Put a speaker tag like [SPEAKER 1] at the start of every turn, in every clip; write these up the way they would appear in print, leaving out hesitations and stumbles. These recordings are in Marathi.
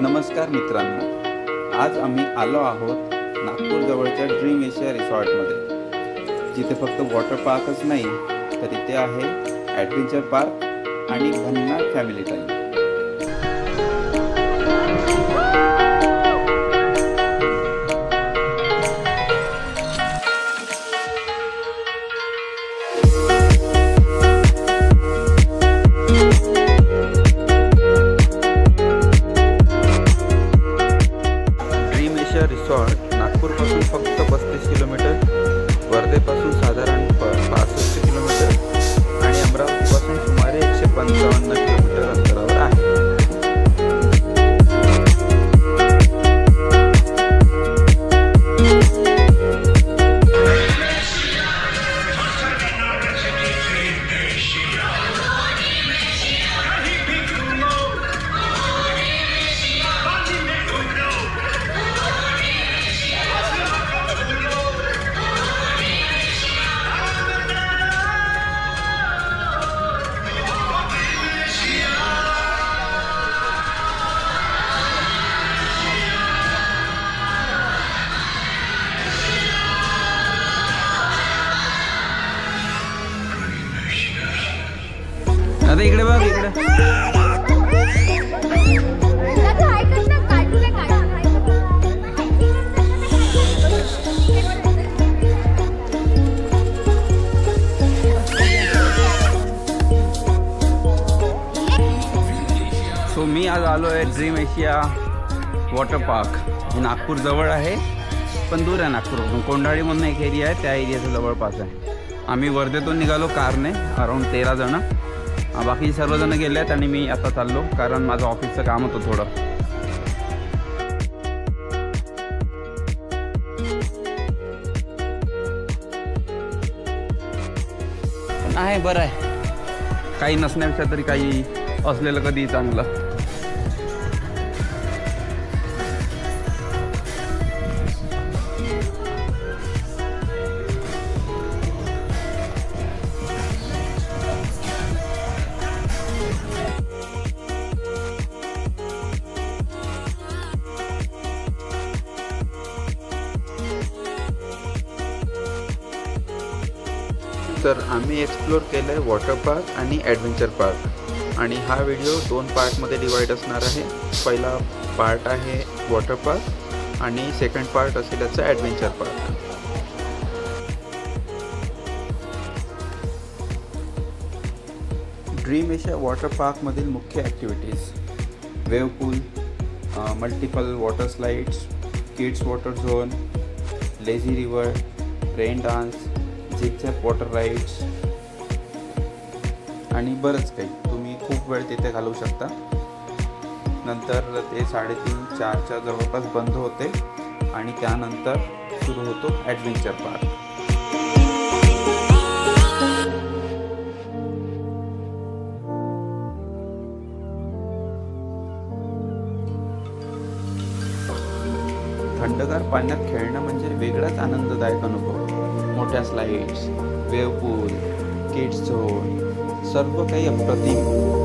[SPEAKER 1] नमस्कार मित्रांनो, आज आम्ही आलो आहोत नागपूर जवळच्या ड्रीम एशिया रिसॉर्टमध्ये, जिथे फक्त वॉटर पार्कच नाही तर इथे आहे ॲडव्हेंचर पार्क आणि भन्नाट फॅमिली टाईम. रिसॉर्ट नागपूरपासून फक्त 35 किलोमीटर, वर्धेपासून साधारण 65 किलोमीटर आणि अमरावतीपासून सुमारे 155 किलोमीटर अंतरावर आहे. आता इकडे बघ, इकडे सो मी आज आलो आहे ड्रीम एशिया वॉटर पार्क. हे नागपूर जवळ आहे पण दूर आहे नागपूरपासून. कोंडाळी म्हणून एक एरिया आहे, त्या एरियाच्या जवळपास आहे. आम्ही वर्धेतून निघालो कारने, अराउंड 13 जण. बाकी सर्वजण गेले आहेत आणि मी आता चाललो कारण माझं ऑफिसचं काम होतं थोडं. पण आहे, बरं आहे. काही नसण्यापेक्षा तरी काही असलेलं कधी चांगलं. तर आम्ही एक्सप्लोर केलं आहे वॉटर पार्क आणि ॲडव्हेंचर पार्क, आणि हा व्हिडिओ 2 पार्टमध्ये डिवाईड असणार आहे. पहिला पार्ट आहे वॉटर पार्क आणि सेकंड पार्ट असेल याचा adventure park. Dream Asia water पार्कमधील मुख्य activities: wave pool, multiple water slides, kids water zone, lazy river, rain dance, zigzag water rides आणि बरंच काही. तुम्ही खूप वेळ तिथे घालवू शकता. नंतर ते 3:30-4च्या जवळपास बंद होते आणि त्यानंतर सुरू होतो ॲडव्हेंचर पार्क. थंडगार पाण्यात खेळणं म्हणजे वेगळाच आनंददायक अनुभव. मोठ्या स्लाइड्स, वेव्ह पूल, किड्स झोन, सर्व काही अप्रतिम.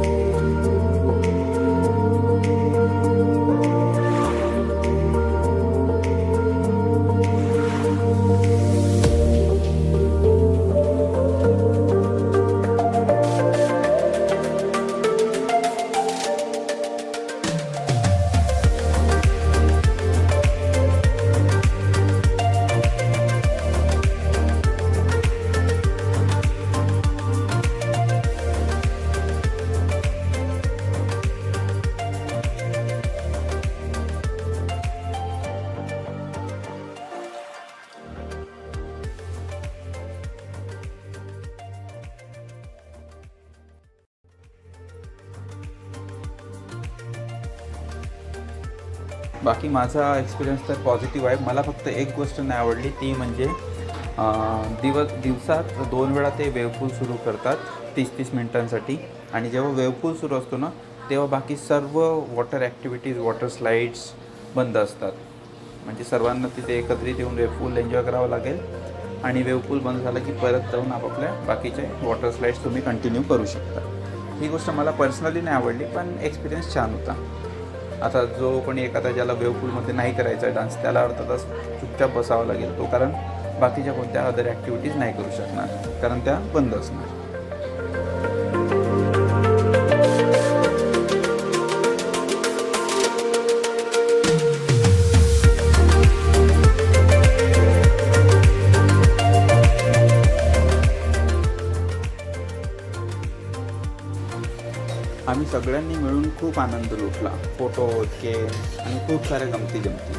[SPEAKER 1] बाकी माझा एक्सपिरियन्स तर पॉझिटिव्ह आहे. मला फक्त एक गोष्ट नाही आवडली, ती म्हणजे दिवसात 2 वेळा ते वेव्हपूल सुरू करतात 30-30 मिनिटांसाठी. आणि जेव्हा वेव्हपूल सुरू असतो ना, तेव्हा बाकी सर्व वॉटर ॲक्टिव्हिटीज, वॉटर स्लाइड्स बंद असतात. म्हणजे सर्वांना तिथे एकत्रित येऊन वेव्हपूल एन्जॉय करावं लागेल. आणि वेव्ह पूल बंद झाला की परत जाऊन आपापल्या बाकीचे वॉटर स्लाईड्स तुम्ही कंटिन्यू करू शकता. ही गोष्ट मला पर्सनली नाही आवडली, पण एक्सपिरियन्स छान होता. आता जो कोणी एखादा ज्याला वेव्ह पूलमध्ये नाही करायचा डान्स, त्याला अर्थातच चुपचाप बसावं लागेल तो, कारण बाकीच्या कोणत्या अदर ॲक्टिव्हिटीज नाही करू शकणार, कारण त्या बंद असणार. आम्ही सगळ्यांनी मिळून खूप आनंद लुटला. फोटो, केक आणि खूप साऱ्या गमती जमती.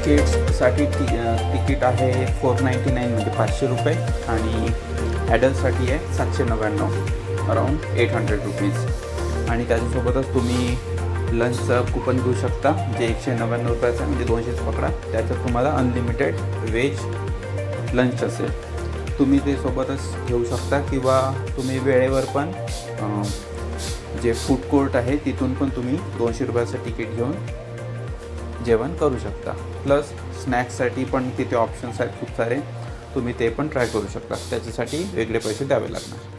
[SPEAKER 1] किड्ससाठी तिकीट आहे 499 म्हणजे 500 रुपये आणि ॲडल्टसाठी आहे 799 अराऊंड 800 रुपीज. आणि त्याच्यासोबतच तुम्ही लंचचं कुपन घेऊ शकता जे 199 रुपयाचं म्हणजे 200च पकडा. त्याच्यात तुम्हाला अनलिमिटेड व्हेज लंच असेल. तुम्ही ते सोबतच घेऊ शकता किंवा तुम्ही वेळेवर पण जे फूड कोर्ट आहे तिथून पण तुम्ही 200 रुपयाचं तिकीट घेऊन जेवण करू शकता. प्लस स्नॅक्ससाठी पण तिथे ऑप्शन्स आहेत खूप सारे, तुम्ही ते पण ट्राय करू शकता. त्याच्यासाठी वेगळे पैसे द्यावे लागणार.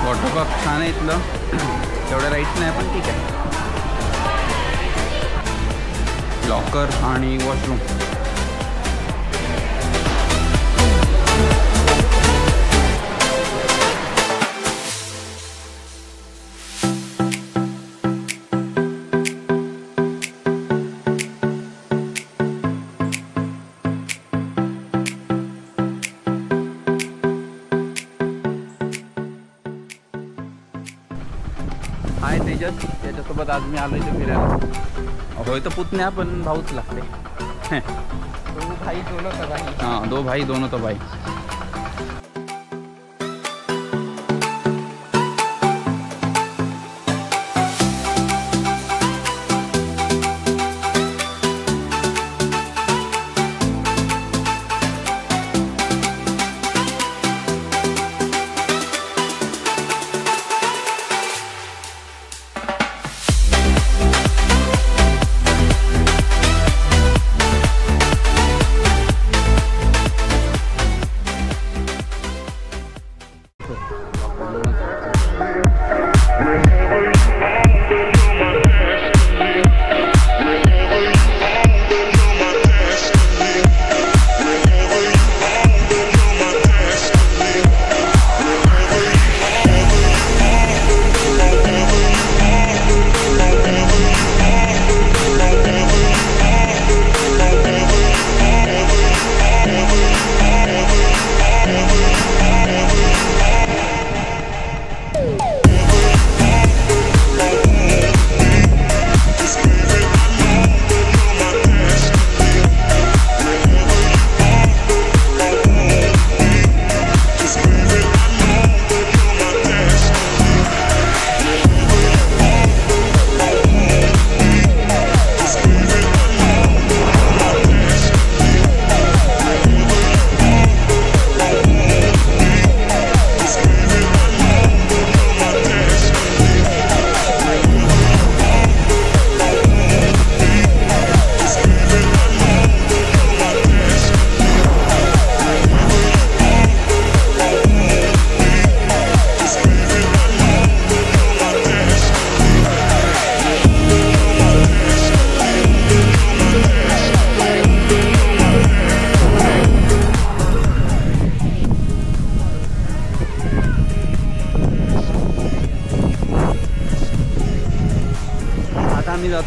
[SPEAKER 1] वॉटर पार्क छान आहे इथलं, तेवढ्या राईट्स नाही पण ठीक आहे. लॉकर आणि वॉशरूम. हाय तेजस, त्याच्यासोबत आज मी आलो इथे फिरायला. होय तर पुतण्या पण भाऊच लागते.
[SPEAKER 2] दो भाई दोनों का भाई.
[SPEAKER 1] हाँ, दो भाई दोनों तो भाई.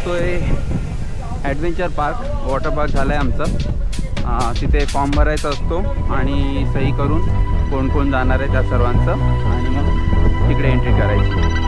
[SPEAKER 1] जातोय ॲडव्हेंचर पार्क. वॉटर पार्क झाला आहे आमचं. तिथे फॉर्म भरायचा असतो आणि सही करून कोण कोण जाणार आहे त्या सर्वांचं आणि मग तिकडे एंट्री करायची.